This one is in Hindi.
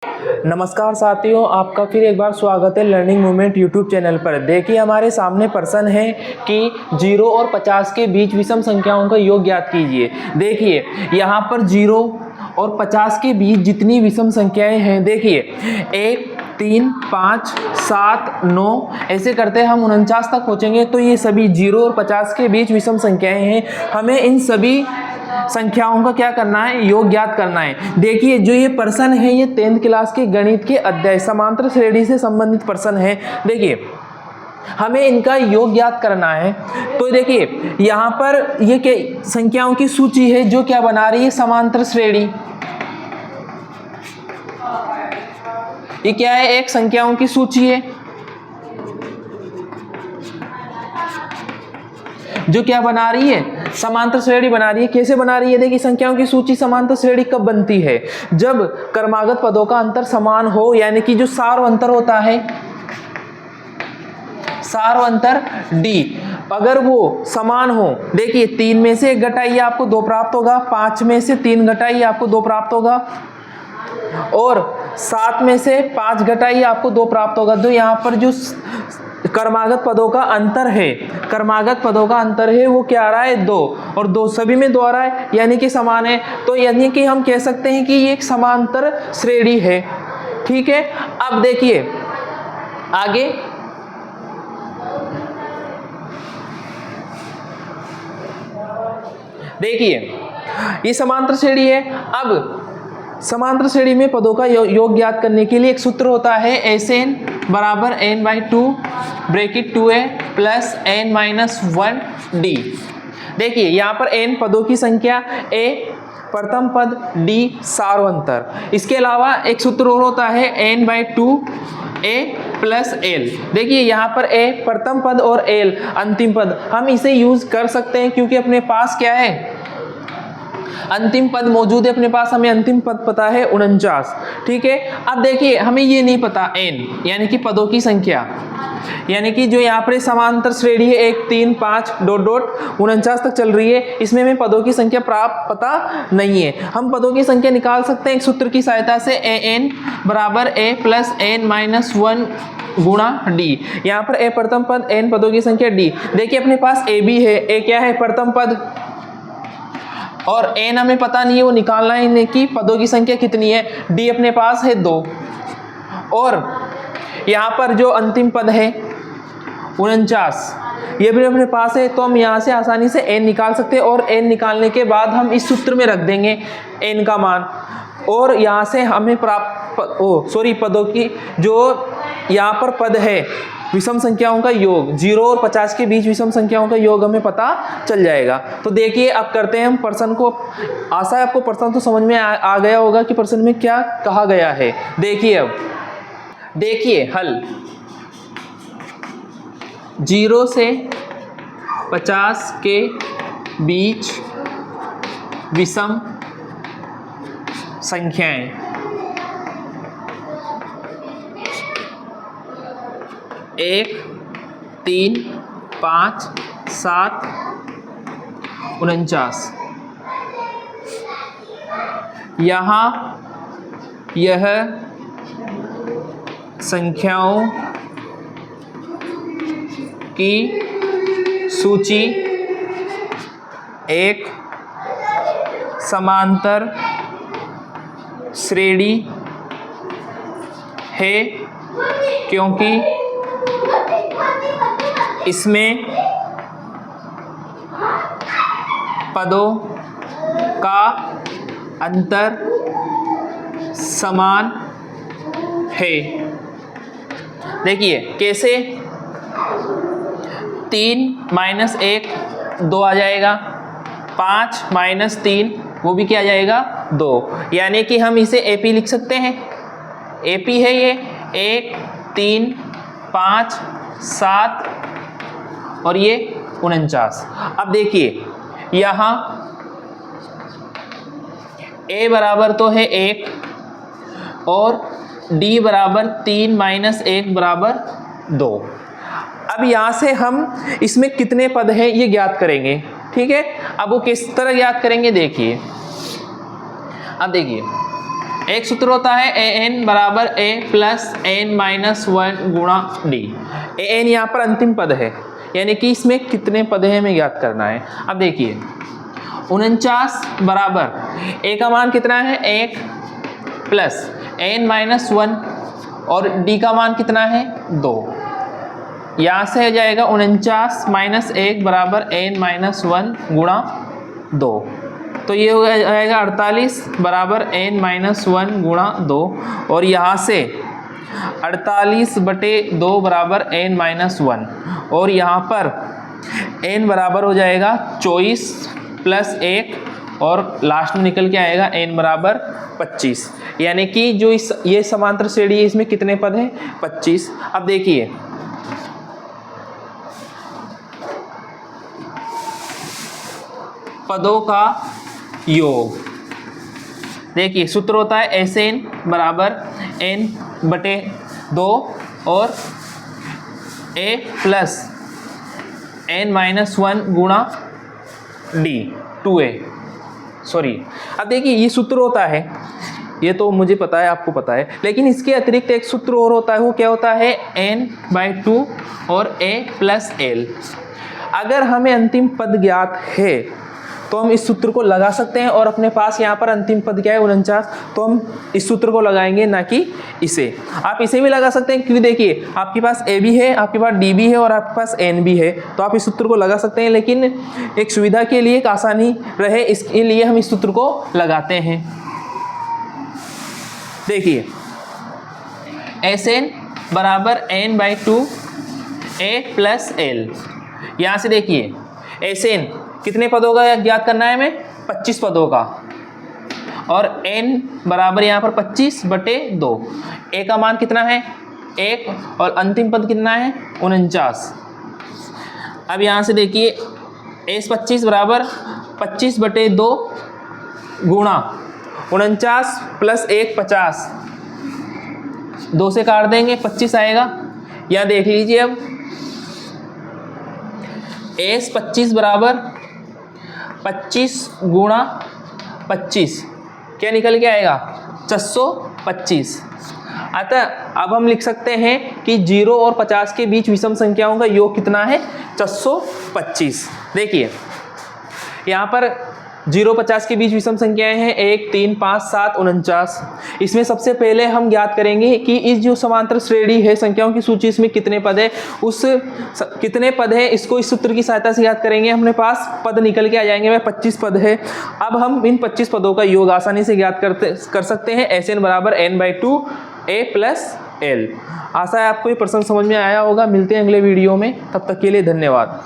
नमस्कार साथियों, आपका फिर एक बार स्वागत है लर्निंग मूवमेंट यूट्यूब चैनल पर। देखिए हमारे सामने प्रश्न है कि 0 और 50 के बीच विषम संख्याओं का योग ज्ञात कीजिए। देखिए यहाँ पर 0 और 50 के बीच जितनी विषम संख्याएं हैं, देखिए 1, 3, 5, 7, 9 ऐसे करते हम 49 तक पहुँचेंगे। तो ये सभी 0 और 50 के बीच विषम संख्याएं हैं। हमें इन सभी संख्याओं का क्या करना है, योग ज्ञात करना है। देखिए जो ये प्रश्न है ये 10th क्लास के गणित के अध्याय समांतर श्रेणी से संबंधित प्रश्न है। देखिए हमें इनका योग ज्ञात करना है। तो देखिए यहाँ पर ये क्या संख्याओं की सूची है जो क्या बना रही है, समांतर श्रेणी। ये क्या है, एक संख्याओं की सूची है जो क्या बना रही है, समांतर श्रेणी बना रही है। कैसे बना रही है, देखिए संख्याओं की सूची समांतर श्रेणी कब बनती है, जब क्रमागत पदों का अंतर समान हो, यानी कि जो सार्व अंतर होता है, सार्व अंतर d अगर वो समान हो। देखिए 3 में से 1 घटाइए आपको 2 प्राप्त होगा, 5 में से 3 घटाइए आपको 2 प्राप्त होगा, और 7 में से 5 घटाइए आपको 2 प्राप्त होगा। तो यहाँ पर जो क्रमागत पदों का अंतर है, क्रमागत पदों का अंतर है वो क्या आ रहा है, 2, और 2 सभी में 2 आ रहा है, यानी कि समान है। तो यानी कि हम कह सकते हैं कि ये एक समांतर श्रेणी है। ठीक है, अब देखिए आगे देखिए ये समांतर श्रेणी है। अब समांतर श्रेणी में पदों का योग ज्ञात करने के लिए एक सूत्र होता है, Sn बराबर n/2 bracket 2a plus n-1d। देखिए यहाँ पर n पदों की संख्या, a प्रथम पद, d सार्व अंतर। इसके अलावा एक सूत्र और होता है n/2a प्लस l। देखिए यहाँ पर a प्रथम पद और l अंतिम पद। हम इसे यूज कर सकते हैं क्योंकि अपने पास क्या है, अंतिम पद मौजूद है अपने पास, हमें अंतिम पद पता है 49। ठीक है, अब देखिए हमें ये नहीं पता n यानी कि पदों की संख्या, यानी कि जो यहाँ पर समांतर श्रेणी है 1, 3, 5 डॉट डॉट 49 तक चल रही है, इसमें हमें पदों की संख्या प्राप्त पता नहीं है। हम पदों की संख्या निकाल सकते हैं एक सूत्र की सहायता से, an बराबर a प्लस n-1 गुणा d। यहाँ पर a प्रथम पद, n पदों की संख्या d। देखिए अपने पास a भी है, a क्या है, प्रथम पद, और n हमें पता नहीं है, वो निकालना है कि पदों की संख्या कितनी है। d अपने पास है 2, और यहाँ पर जो अंतिम पद है 49 ये भी अपने पास है। तो हम यहाँ से आसानी से n निकाल सकते हैं, और n निकालने के बाद हम इस सूत्र में रख देंगे n का मान, और यहाँ से हमें पदों की जो यहाँ पर पद है विषम संख्याओं का योग, 0 और 50 के बीच विषम संख्याओं का योग हमें पता चल जाएगा। तो देखिए अब करते हैं हम प्रश्न को। आशा है आपको प्रश्न तो समझ में आ गया होगा कि प्रश्न में क्या कहा गया है। देखिए अब देखिए हल, 0 से 50 के बीच विषम संख्याएं, 1, 3, 5, 7, 49। यहाँ यह संख्याओं की सूची एक समांतर श्रेणी है, क्योंकि इसमें पदों का अंतर समान है। देखिए कैसे, 3 माइनस 1 2 आ जाएगा, 5 माइनस 3 वो भी क्या आ जाएगा, 2। यानी कि हम इसे AP लिख सकते हैं। AP है ये 1, 3, 5, 7 और ये 49। अब देखिए यहाँ A बराबर तो है 1 और D बराबर 3 माइनस 1 बराबर 2। अब यहाँ से हम इसमें कितने पद हैं ये ज्ञात करेंगे। ठीक है, अब वो किस तरह ज्ञात करेंगे देखिए। अब देखिए एक सूत्र होता है ए एन बराबर ए प्लस एन माइनस 1 गुणा डी। ए एन यहाँ पर अंतिम पद है, यानी कि इसमें कितने पद है हमें ज्ञात करना है। अब देखिए 49 बराबर ए का मान कितना है 1 प्लस एन माइनस 1 और डी का मान कितना है 2। यहाँ से हो जाएगा 49 माइनस 1 बराबर एन माइनस 1 गुणा 2, तो ये हो जाएगा 48 बराबर एन माइनस 1 गुणा 2, और यहाँ से 48/2 बराबर एन माइनस 1, और यहाँ पर एन बराबर हो जाएगा 24 प्लस 1 और लास्ट में निकल के आएगा एन बराबर 25, यानी कि जो ये समांतर श्रेणी है इसमें कितने पद हैं 25। अब देखिए पदों का योग, देखिए सूत्र होता है एस एन बराबर n/2 और a प्लस n माइनस 1 गुणा डी 2a सॉरी। अब देखिए ये सूत्र होता है, ये तो मुझे पता है आपको पता है, लेकिन इसके अतिरिक्त एक सूत्र और होता है, वो क्या होता है n/2 और a प्लस l। अगर हमें अंतिम पद ज्ञात है तो हम इस सूत्र को लगा सकते हैं, और अपने पास यहाँ पर अंतिम पद क्या है 49, तो हम इस सूत्र को लगाएंगे ना कि इसे। आप इसे भी लगा सकते हैं क्योंकि देखिए आपके पास ए भी है, आपके पास डी भी है और आपके पास एन भी है, तो आप इस सूत्र को लगा सकते हैं, लेकिन एक सुविधा के लिए एक आसानी रहे इसके लिए हम इस सूत्र को लगाते हैं। देखिए एस एन बराबर n/2 a प्लस एल। यहाँ से देखिए एस एन कितने पदों का ज्ञात करना है हमें 25 पदों का, और n बराबर यहाँ पर 25/2, a का मान कितना है 1 और अंतिम पद कितना है 49। अब यहाँ से देखिए s 25 बराबर 25/2 गुणा 49 प्लस 1 50, 2 से काट देंगे 25 आएगा। यहाँ देख लीजिए अब s 25 बराबर 25 गुणा 25 क्या निकल के आएगा 425। अतः अब हम लिख सकते हैं कि 0 और 50 के बीच विषम संख्याओं का योग कितना है 425। देखिए यहाँ पर 0-50 के बीच विषम संख्याएं हैं 1, 3, 5, 7, 49। इसमें सबसे पहले हम ज्ञात करेंगे कि इस जो समांतर श्रेणी है संख्याओं की सूची इसमें कितने पद है, उस कितने पद है इसको इस सूत्र की सहायता से ज्ञात करेंगे। अपने पास पद निकल के आ जाएंगे, वह 25 पद है। अब हम इन 25 पदों का योग आसानी से ज्ञात कर सकते हैं। एस एन बराबर n/2 a प्लस एल। आशा है आपको ये प्रश्न समझ में आया होगा। मिलते हैं अगले वीडियो में, तब तक के लिए धन्यवाद।